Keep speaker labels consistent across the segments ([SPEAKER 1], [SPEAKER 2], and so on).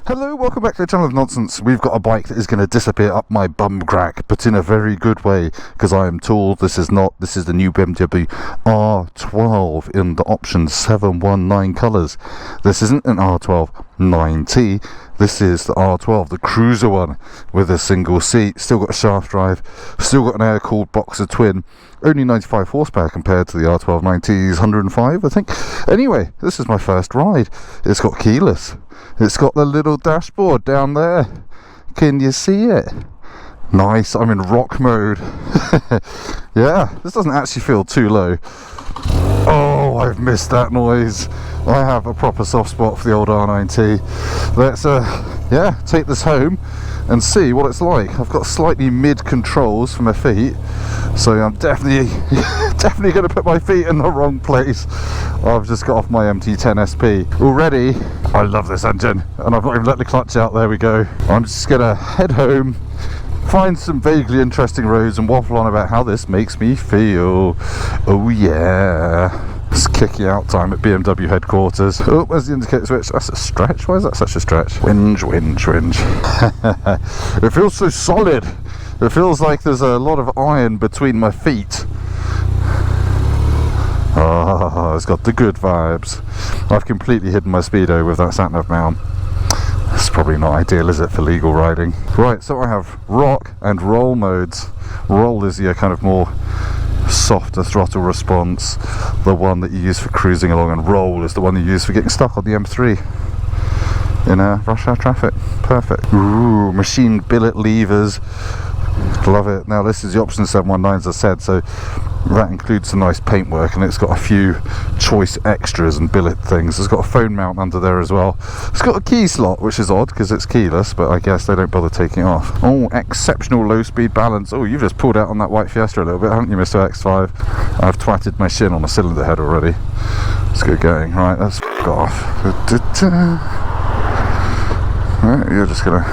[SPEAKER 1] Hello, welcome back to the channel of nonsense. We've got a bike that is going to disappear up my bum crack, but in a very good way, because I am told this is the new BMW R12 in the option 719 colours. This isn't an R12nineT, this is the R12, the cruiser one, with a single seat, still got a shaft drive, still got an air-cooled boxer twin, only 95 horsepower compared to the R12nineT's 105, I think. Anyway, this is my first ride. It's got keyless. It's got the little dashboard down there. Can you see it? Nice, I'm in rock mode. Yeah, this doesn't actually feel too low. Oh, I've missed that noise. I have a proper soft spot for the old R9T. Let's take this home and see what it's like. I've got slightly mid controls for my feet, so I'm definitely going to put my feet in the wrong place. I've just got off my MT10 SP. Already, I love this engine, and I've not even let the clutch out. There we go. I'm just going to head home, find some vaguely interesting roads and waffle on about how this makes me feel. Oh yeah. It's kicky out time at BMW headquarters. Oh, where's the indicator switch? That's a stretch. Why is that such a stretch? Whinge, whinge, whinge. It feels so solid. It feels like there's a lot of iron between my feet. Oh, it's got the good vibes. I've completely hidden my speedo with that sat-nav mount. That's probably not ideal, is it, for legal riding? Right, so I have rock and roll modes. Roll is your kind of more softer throttle response, the one that you use for cruising along, and roll is the one you use for getting stuck on the M3 in rush hour traffic. Perfect. Ooh, machine billet levers. Love it. Now this is the option 719, as I said, so that includes some nice paintwork, and it's got a few choice extras and billet things. It's got a phone mount under there as well. It's got a key slot, which is odd because it's keyless, but I guess they don't bother taking it off. Oh, exceptional low speed balance. Oh, you've just pulled out on that white Fiesta a little bit, haven't you, Mr. X5? I've twatted my shin on a cylinder head already. Let's get going. Right, let's go off. Right, you're just gonna...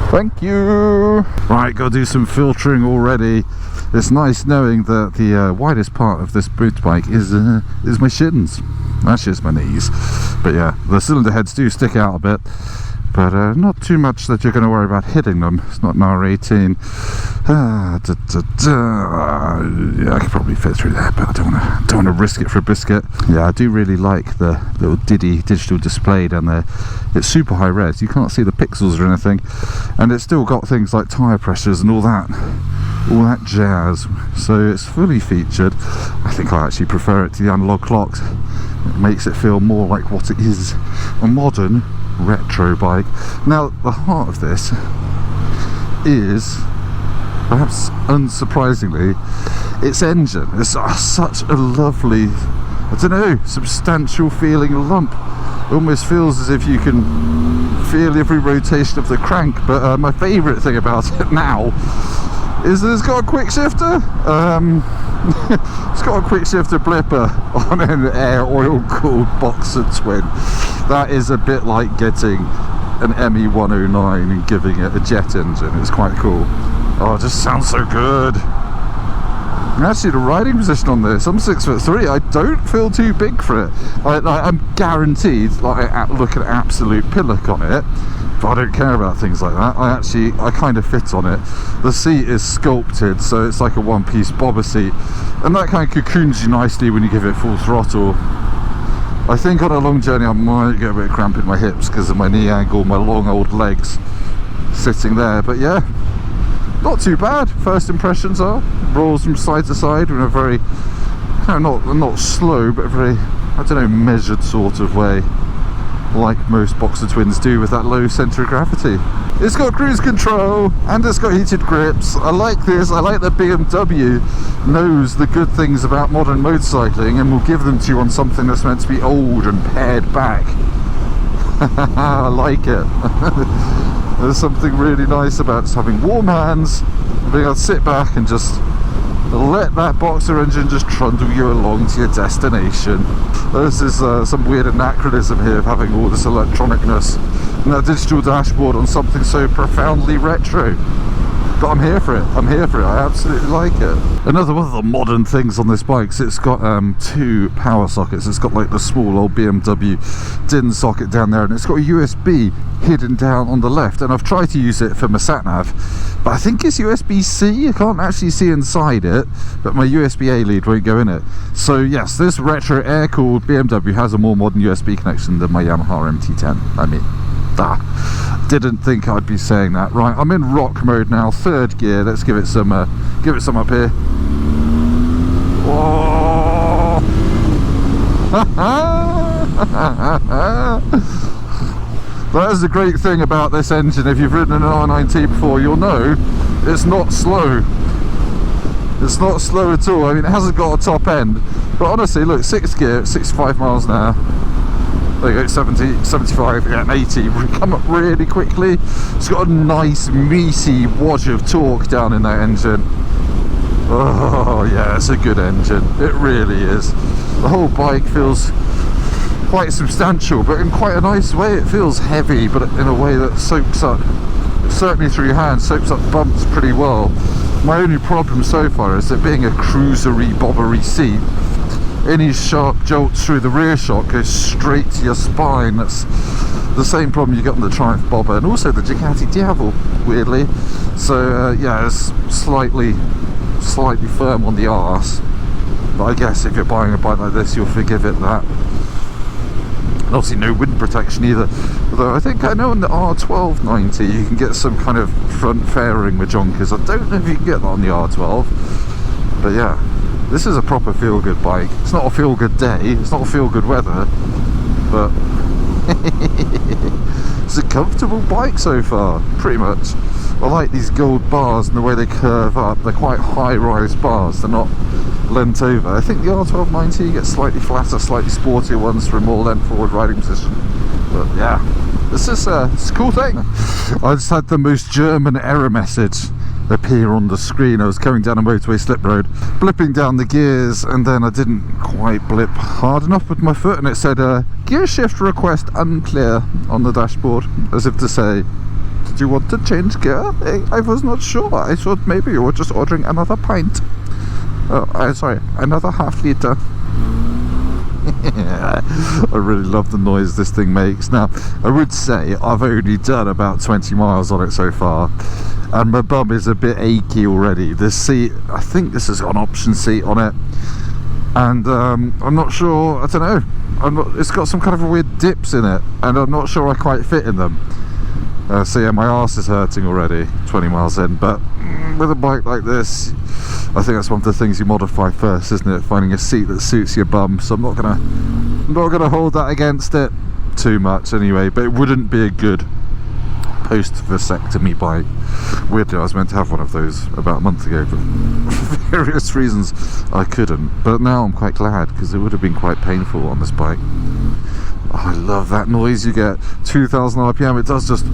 [SPEAKER 1] Thank you. Right, got to do some filtering already. It's nice knowing that the widest part of this boot bike is my shins. Actually, it's my knees. But yeah, the cylinder heads do stick out a bit, but not too much that you're going to worry about hitting them. It's not an R18. Yeah, I could probably fit through there, but I don't want to risk it for a biscuit. Yeah, I do really like the little Diddy digital display down there. It's super high res. You can't see the pixels or anything, and it's still got things like tyre pressures and all that jazz. So it's fully featured. I think I actually prefer it to the analog clocks. It makes it feel more like what it is, a modern retro bike. Now, the heart of this is, perhaps unsurprisingly, its engine. It's such a lovely, I don't know, substantial feeling lump. It almost feels as if you can feel every rotation of the crank. But my favourite thing about it now is that it's got a quick shifter. It's got a quick shifter blipper on an air oil cooled boxer twin. That is a bit like getting an ME109 and giving it a jet engine. It's quite cool. Oh, it just sounds so good. And actually, the riding position on this, I'm 6'3". I don't feel too big for it. I'm guaranteed, like, I look at absolute pillock on it, but I don't care about things like that. I kind of fit on it. The seat is sculpted, so it's like a one-piece bobber seat, and that kind of cocoons you nicely when you give it full throttle. I think on a long journey I might get a bit of cramp in my hips because of my knee angle, my long old legs sitting there, but yeah, not too bad. First impressions are rolls from side to side in a very, not slow, but very, I don't know, measured sort of way, like most boxer twins do with that low centre of gravity. It's got cruise control and it's got heated grips. I like this. I like that BMW knows the good things about modern motorcycling and will give them to you on something that's meant to be old and pared back. I like it. There's something really nice about just having warm hands and being able to sit back and just let that boxer engine just trundle you along to your destination. This is some weird anachronism here of having all this electronicness and that digital dashboard on something so profoundly retro. But I'm here for it. I'm here for it. I absolutely like it. Another one of the modern things on this bike is it's got 2 power sockets. It's got like the small old BMW DIN socket down there, and it's got a USB hidden down on the left. And I've tried to use it for my sat nav, but I think it's USB-C. I can't actually see inside it, but my USB-A lead won't go in it. So yes, this retro air-cooled BMW has a more modern USB connection than my Yamaha MT-10. I mean, didn't think I'd be saying that. Right, I'm in rock mode now, 3rd gear. Let's give it some up here. Whoa. That is the great thing about this engine. If you've ridden an R12nineT before, you'll know it's not slow. It's not slow at all. I mean, it hasn't got a top end, but honestly, look, 6th gear at 65 miles an hour. There you go, 70, 75, yeah, and 80. We come up really quickly. It's got a nice meaty wad of torque down in that engine. Oh yeah, it's a good engine. It really is. The whole bike feels quite substantial, but in quite a nice way. It feels heavy, but in a way that soaks up, certainly through your hand, soaks up bumps pretty well. My only problem so far is that being a cruisery, bobbery seat, any sharp jolts through the rear shock goes straight to your spine. That's the same problem you get on the Triumph Bobber, and also the Ducati Diavol, weirdly. So yeah, it's slightly firm on the arse, but I guess if you're buying a bike like this, you'll forgive it that. And obviously no wind protection either, although I think I know on the R12nineT you can get some kind of front fairing with jonkers. I don't know if you can get that on the R12, but yeah, this is a proper feel-good bike. It's not a feel-good day, it's not a feel-good weather, but it's a comfortable bike so far, pretty much. I like these gold bars and the way they curve up. They're quite high-rise bars, they're not leant over. I think the R12nineT gets slightly flatter, slightly sportier ones for a more lent forward riding position. But yeah, it's a cool thing. I just had the most German error message appear on the screen. I was coming down a motorway slip road, blipping down the gears, and then I didn't quite blip hard enough with my foot, and it said gear shift request unclear on the dashboard, as if to say, did you want to change gear? I was not sure. I thought maybe you were just ordering another pint. Oh, sorry, another half litre. I really love the noise this thing makes. Now, I would say I've only done about 20 miles on it so far, and my bum is a bit achy already. This seat, I think this has got an option seat on it, and I'm not sure, I don't know, it's got some kind of weird dips in it, and I'm not sure I quite fit in them. So yeah, my arse is hurting already 20 miles in, but with a bike like this, I think that's one of the things you modify first, isn't it? Finding a seat that suits your bum. So I'm not gonna hold that against it too much anyway, but it wouldn't be a good post-vasectomy bike. Weirdly, I was meant to have one of those about a month ago, but for various reasons I couldn't. But now I'm quite glad, because it would have been quite painful on this bike. Oh, I love that noise you get. 2000 RPM, it does just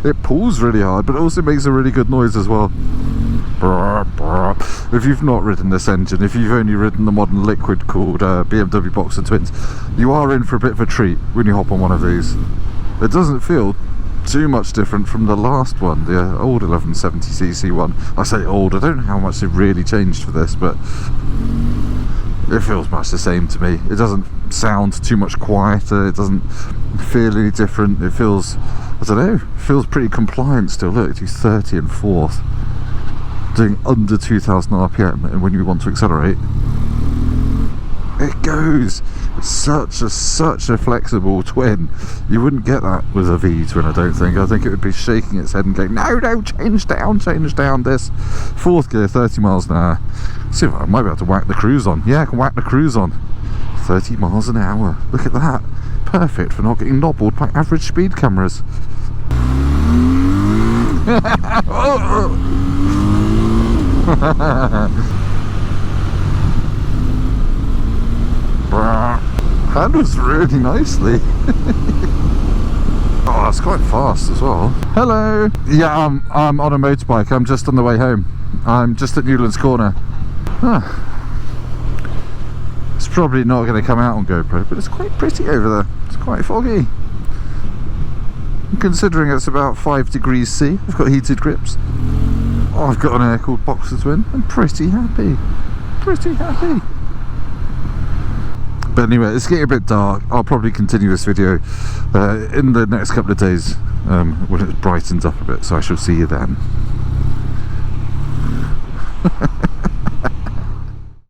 [SPEAKER 1] it pulls really hard, but it also makes a really good noise as well. If you've not ridden this engine, if you've only ridden the modern liquid cooled BMW Boxer Twins, you are in for a bit of a treat when you hop on one of these. It doesn't feel too much different from the last one, the old 1170cc one. I say old, I don't know how much they've really changed for this, but it feels much the same to me. It doesn't sound too much quieter, it doesn't feel any different. It feels, I don't know, it feels pretty compliant still. Look, it's 30 and 4th, doing under 2000 RPM, and when you want to accelerate, it goes. It's such a flexible twin. You wouldn't get that with a V-twin, I don't think. I think it would be shaking its head and going, no, change down this. 4th gear, 30 miles an hour. See if I might be able to whack the cruise on. Yeah, I can whack the cruise on. 30 miles an hour. Look at that. Perfect for not getting nobbled by average speed cameras. Handles really nicely. Oh, it's quite fast as well. Hello. Yeah, I'm on a motorbike. I'm just on the way home. I'm just at Newlands Corner. It's probably not going to come out on GoPro, but it's quite pretty over there. It's quite foggy. considering it's about 5 degrees C. I've got heated grips. I've got an air-cooled boxer twin. I'm pretty happy. Pretty happy. But anyway, it's getting a bit dark. I'll probably continue this video in the next couple of days when it brightens up a bit, so I shall see you then.